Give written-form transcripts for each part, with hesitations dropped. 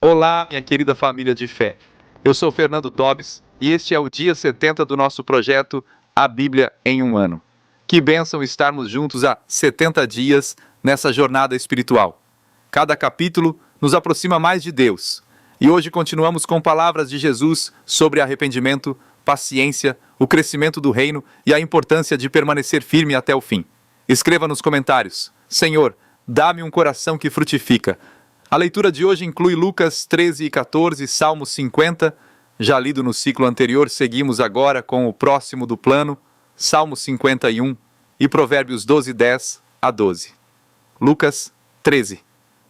Olá, minha querida família de fé. Eu sou Fernando Tobes e este é o dia 70 do nosso projeto A Bíblia em um Ano. Que bênção estarmos juntos há 70 dias nessa jornada espiritual. Cada capítulo nos aproxima mais de Deus. E hoje continuamos com palavras de Jesus sobre arrependimento, paciência, o crescimento do reino e a importância de permanecer firme até o fim. Escreva nos comentários: Senhor, dá-me um coração que frutifica. A leitura de hoje inclui Lucas 13 e 14, Salmo 50, já lido no ciclo anterior, seguimos agora com o próximo do plano, Salmo 51 e Provérbios 12, 10 a 12. Lucas 13.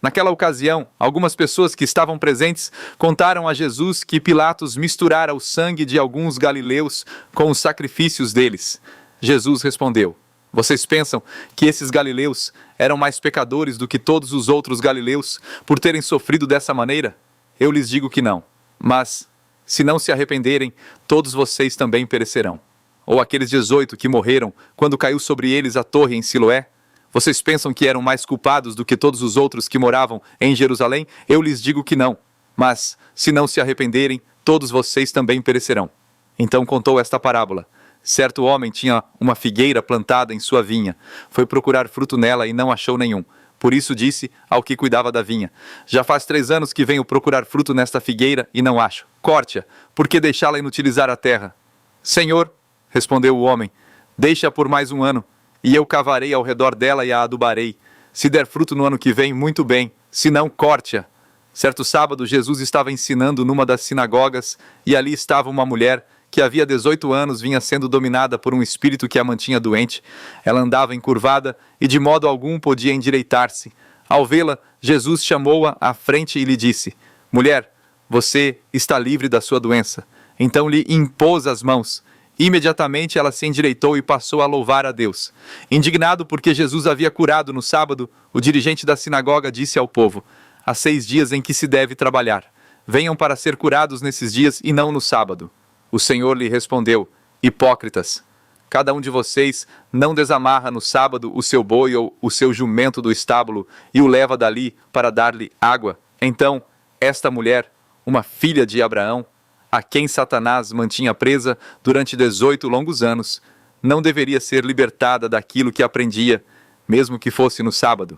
Naquela ocasião, algumas pessoas que estavam presentes contaram a Jesus que Pilatos misturara o sangue de alguns galileus com os sacrifícios deles. Jesus respondeu: Vocês pensam que esses galileus eram mais pecadores do que todos os outros galileus por terem sofrido dessa maneira? Eu lhes digo que não. Mas, se não se arrependerem, todos vocês também perecerão. Ou aqueles 18 que morreram quando caiu sobre eles a torre em Siloé? Vocês pensam que eram mais culpados do que todos os outros que moravam em Jerusalém? Eu lhes digo que não. Mas, se não se arrependerem, todos vocês também perecerão. Então contou esta parábola. Certo homem tinha uma figueira plantada em sua vinha. Foi procurar fruto nela e não achou nenhum. Por isso disse ao que cuidava da vinha: Já faz 3 anos que venho procurar fruto nesta figueira e não acho. Corte-a, por que deixá-la inutilizar a terra? Senhor, respondeu o homem, deixa-a por mais 1 ano, e eu cavarei ao redor dela e a adubarei. Se der fruto no ano que vem, muito bem, se não, corte-a. Certo sábado, Jesus estava ensinando numa das sinagogas, e ali estava uma mulher que havia 18 anos vinha sendo dominada por um espírito que a mantinha doente. Ela andava encurvada e de modo algum podia endireitar-se. Ao vê-la, Jesus chamou-a à frente e lhe disse: Mulher, você está livre da sua doença. Então lhe impôs as mãos. Imediatamente ela se endireitou e passou a louvar a Deus. Indignado porque Jesus havia curado no sábado, o dirigente da sinagoga disse ao povo: Há 6 dias em que se deve trabalhar. Venham para ser curados nesses dias e não no sábado. O Senhor lhe respondeu: Hipócritas, cada um de vocês não desamarra no sábado o seu boi ou o seu jumento do estábulo e o leva dali para dar-lhe água. Então, esta mulher, uma filha de Abraão, a quem Satanás mantinha presa durante 18 longos anos, não deveria ser libertada daquilo que aprendia, mesmo que fosse no sábado.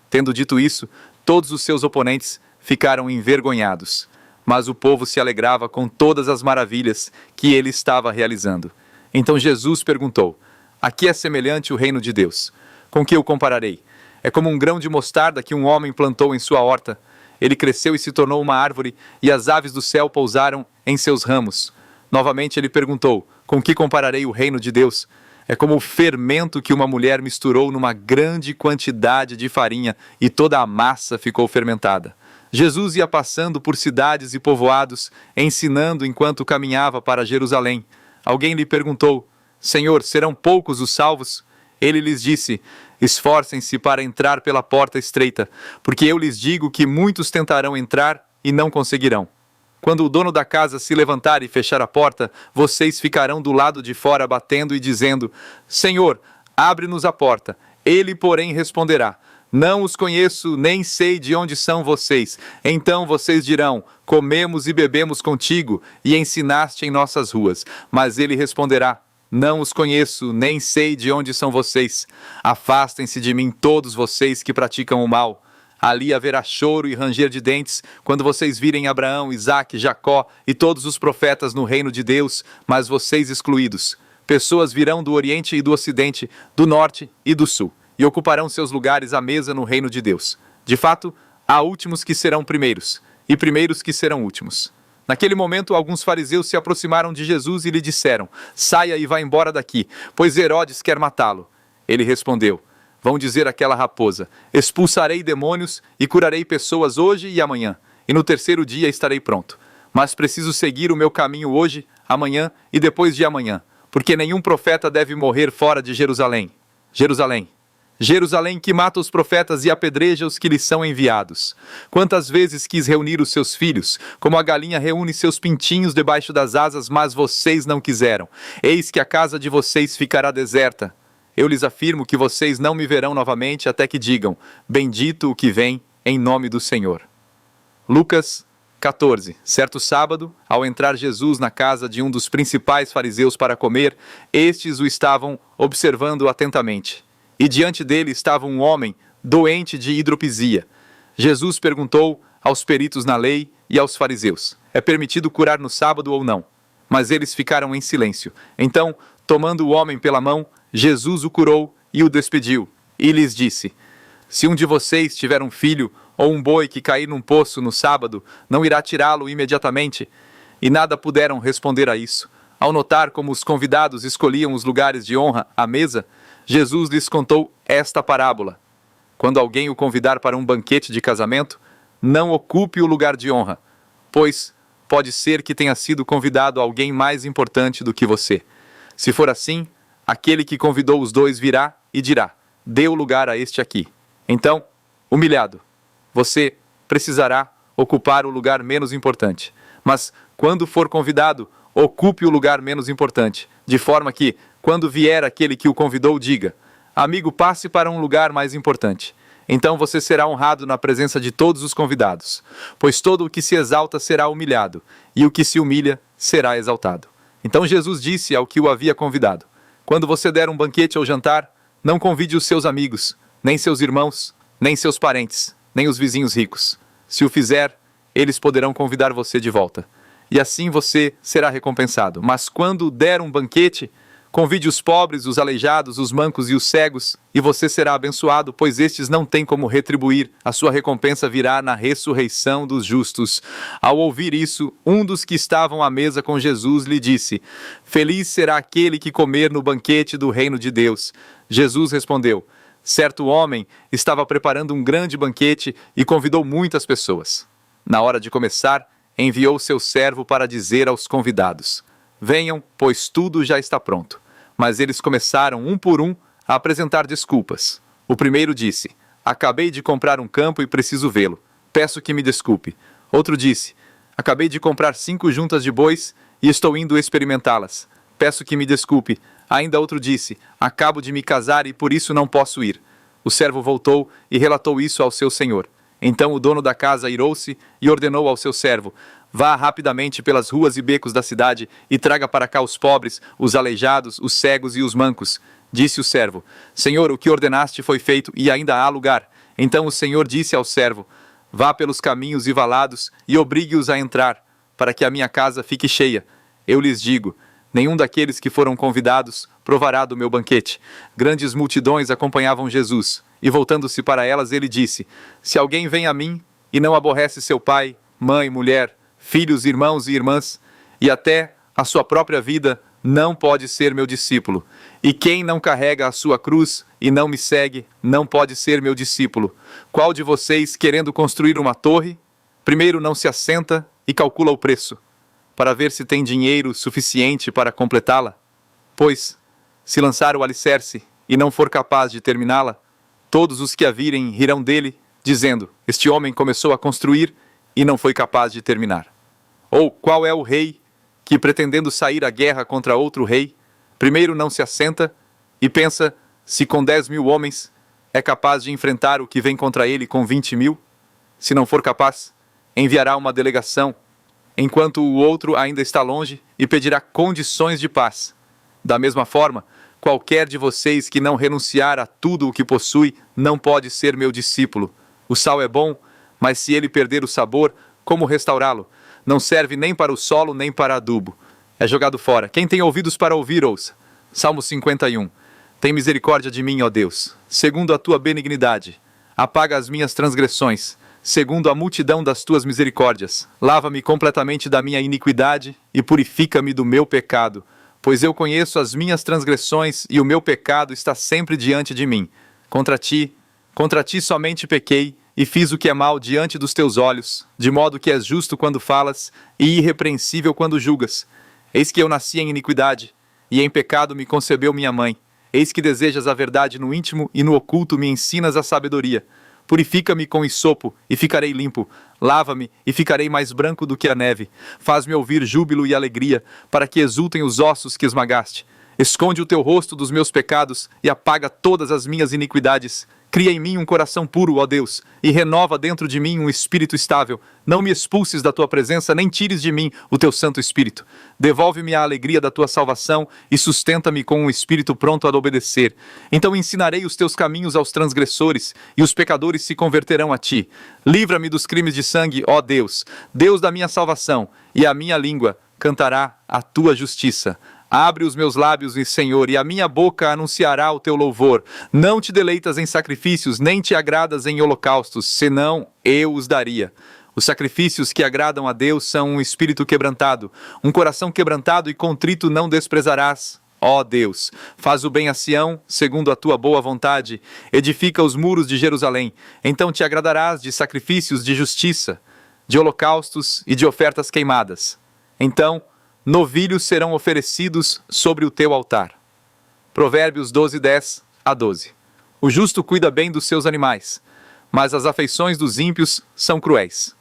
Tendo dito isso, todos os seus oponentes ficaram envergonhados. Mas o povo se alegrava com todas as maravilhas que ele estava realizando. Então Jesus perguntou: A que é semelhante o reino de Deus? Com que o compararei? É como um grão de mostarda que um homem plantou em sua horta. Ele cresceu e se tornou uma árvore, e as aves do céu pousaram em seus ramos. Novamente ele perguntou: Com que compararei o reino de Deus? É como o fermento que uma mulher misturou numa grande quantidade de farinha, e toda a massa ficou fermentada. Jesus ia passando por cidades e povoados, ensinando enquanto caminhava para Jerusalém. Alguém lhe perguntou: Senhor, serão poucos os salvos? Ele lhes disse: Esforcem-se para entrar pela porta estreita, porque eu lhes digo que muitos tentarão entrar e não conseguirão. Quando o dono da casa se levantar e fechar a porta, vocês ficarão do lado de fora batendo e dizendo: Senhor, abre-nos a porta. Ele, porém, responderá: Não os conheço, nem sei de onde são vocês. Então vocês dirão: Comemos e bebemos contigo, e ensinaste em nossas ruas. Mas ele responderá: Não os conheço, nem sei de onde são vocês. Afastem-se de mim todos vocês que praticam o mal. Ali haverá choro e ranger de dentes, quando vocês virem Abraão, Isaque, Jacó e todos os profetas no reino de Deus, mas vocês excluídos. Pessoas virão do Oriente e do Ocidente, do Norte e do Sul, e ocuparão seus lugares à mesa no reino de Deus. De fato, há últimos que serão primeiros, e primeiros que serão últimos. Naquele momento, alguns fariseus se aproximaram de Jesus e lhe disseram: Saia e vá embora daqui, pois Herodes quer matá-lo. Ele respondeu: Vão dizer àquela raposa: Expulsarei demônios e curarei pessoas hoje e amanhã, e no 3º dia estarei pronto. Mas preciso seguir o meu caminho hoje, amanhã e depois de amanhã, porque nenhum profeta deve morrer fora de Jerusalém. Jerusalém, Jerusalém que mata os profetas e apedreja os que lhes são enviados. Quantas vezes quis reunir os seus filhos, como a galinha reúne seus pintinhos debaixo das asas, mas vocês não quiseram. Eis que a casa de vocês ficará deserta. Eu lhes afirmo que vocês não me verão novamente até que digam: Bendito o que vem em nome do Senhor. Lucas 14. Certo sábado, ao entrar Jesus na casa de um dos principais fariseus para comer, estes o estavam observando atentamente. E diante dele estava um homem doente de hidropisia. Jesus perguntou aos peritos na lei e aos fariseus: é permitido curar no sábado ou não? Mas eles ficaram em silêncio. Então, tomando o homem pela mão, Jesus o curou e o despediu. E lhes disse: se um de vocês tiver um filho ou um boi que cair num poço no sábado, não irá tirá-lo imediatamente? E nada puderam responder a isso. Ao notar como os convidados escolhiam os lugares de honra à mesa, Jesus lhes contou esta parábola: quando alguém o convidar para um banquete de casamento, não ocupe o lugar de honra, pois pode ser que tenha sido convidado alguém mais importante do que você. Se for assim, aquele que convidou os dois virá e dirá: dê o lugar a este aqui. Então, humilhado, você precisará ocupar o lugar menos importante. Mas, quando for convidado, ocupe o lugar menos importante, de forma que, quando vier aquele que o convidou, diga: amigo, passe para um lugar mais importante. Então você será honrado na presença de todos os convidados, pois todo o que se exalta será humilhado, e o que se humilha será exaltado. Então Jesus disse ao que o havia convidado: quando você der um banquete ou jantar, não convide os seus amigos, nem seus irmãos, nem seus parentes, nem os vizinhos ricos. Se o fizer, eles poderão convidar você de volta, e assim você será recompensado. Mas quando der um banquete, convide os pobres, os aleijados, os mancos e os cegos, e você será abençoado, pois estes não têm como retribuir. A sua recompensa virá na ressurreição dos justos. Ao ouvir isso, um dos que estavam à mesa com Jesus lhe disse: feliz será aquele que comer no banquete do reino de Deus. Jesus respondeu: certo homem estava preparando um grande banquete e convidou muitas pessoas. Na hora de começar, enviou seu servo para dizer aos convidados: venham, pois tudo já está pronto. Mas eles começaram, um por um, a apresentar desculpas. O primeiro disse: acabei de comprar um campo e preciso vê-lo. Peço que me desculpe. Outro disse: acabei de comprar 5 juntas de bois e estou indo experimentá-las. Peço que me desculpe. Ainda outro disse: acabo de me casar e por isso não posso ir. O servo voltou e relatou isso ao seu senhor. Então o dono da casa irou-se e ordenou ao seu servo: vá rapidamente pelas ruas e becos da cidade e traga para cá os pobres, os aleijados, os cegos e os mancos. Disse o servo: Senhor, o que ordenaste foi feito e ainda há lugar. Então o Senhor disse ao servo: vá pelos caminhos e valados e obrigue-os a entrar, para que a minha casa fique cheia. Eu lhes digo: nenhum daqueles que foram convidados provará do meu banquete. Grandes multidões acompanhavam Jesus, e voltando-se para elas ele disse: se alguém vem a mim e não aborrece seu pai, mãe, mulher, filhos, irmãos e irmãs, e até a sua própria vida, não pode ser meu discípulo. E quem não carrega a sua cruz e não me segue, não pode ser meu discípulo. Qual de vocês, querendo construir uma torre, primeiro não se assenta e calcula o preço, para ver se tem dinheiro suficiente para completá-la? Pois, se lançar o alicerce e não for capaz de terminá-la, todos os que a virem rirão dele, dizendo: este homem começou a construir e não foi capaz de terminar. Ou qual é o rei que, pretendendo sair à guerra contra outro rei, primeiro não se assenta e pensa se com 10.000 homens é capaz de enfrentar o que vem contra ele com 20.000? Se não for capaz, enviará uma delegação, enquanto o outro ainda está longe, e pedirá condições de paz. Da mesma forma, qualquer de vocês que não renunciar a tudo o que possui, não pode ser meu discípulo. O sal é bom, mas se ele perder o sabor, como restaurá-lo? Não serve nem para o solo, nem para adubo. É jogado fora. Quem tem ouvidos para ouvir, ouça. Salmo 51. Tem misericórdia de mim, ó Deus, segundo a tua benignidade. Apaga as minhas transgressões, segundo a multidão das tuas misericórdias. Lava-me completamente da minha iniquidade e purifica-me do meu pecado. Pois eu conheço as minhas transgressões e o meu pecado está sempre diante de mim. Contra ti somente pequei e fiz o que é mal diante dos teus olhos, de modo que és justo quando falas e irrepreensível quando julgas. Eis que eu nasci em iniquidade, e em pecado me concebeu minha mãe. Eis que desejas a verdade no íntimo e no oculto me ensinas a sabedoria. Purifica-me com hisopo e ficarei limpo. Lava-me e ficarei mais branco do que a neve. Faz-me ouvir júbilo e alegria, para que exultem os ossos que esmagaste. Esconde o teu rosto dos meus pecados e apaga todas as minhas iniquidades. Cria em mim um coração puro, ó Deus, e renova dentro de mim um espírito estável. Não me expulses da tua presença, nem tires de mim o teu Santo Espírito. Devolve-me a alegria da tua salvação e sustenta-me com um espírito pronto a obedecer. Então ensinarei os teus caminhos aos transgressores, e os pecadores se converterão a ti. Livra-me dos crimes de sangue, ó Deus, Deus da minha salvação, e a minha língua cantará a tua justiça. Abre os meus lábios, Senhor, e a minha boca anunciará o teu louvor. Não te deleitas em sacrifícios, nem te agradas em holocaustos, senão eu os daria. Os sacrifícios que agradam a Deus são um espírito quebrantado, um coração quebrantado e contrito não desprezarás. Ó Deus, faz o bem a Sião, segundo a tua boa vontade, edifica os muros de Jerusalém. Então te agradarás de sacrifícios de justiça, de holocaustos e de ofertas queimadas. Então novilhos serão oferecidos sobre o teu altar. Provérbios 12, 10 a 12. O justo cuida bem dos seus animais, mas as afeições dos ímpios são cruéis.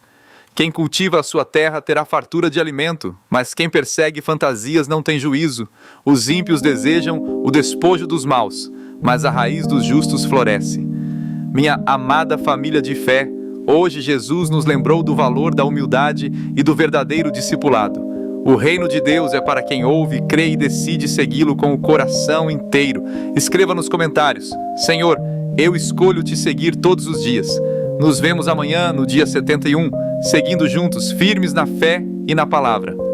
Quem cultiva a sua terra terá fartura de alimento, mas quem persegue fantasias não tem juízo. Os ímpios desejam o despojo dos maus, mas a raiz dos justos floresce. Minha amada família de fé, hoje Jesus nos lembrou do valor da humildade e do verdadeiro discipulado. O reino de Deus é para quem ouve, crê e decide segui-lo com o coração inteiro. Escreva nos comentários: Senhor, eu escolho te seguir todos os dias. Nos vemos amanhã, no dia 71, seguindo juntos, firmes na fé e na palavra.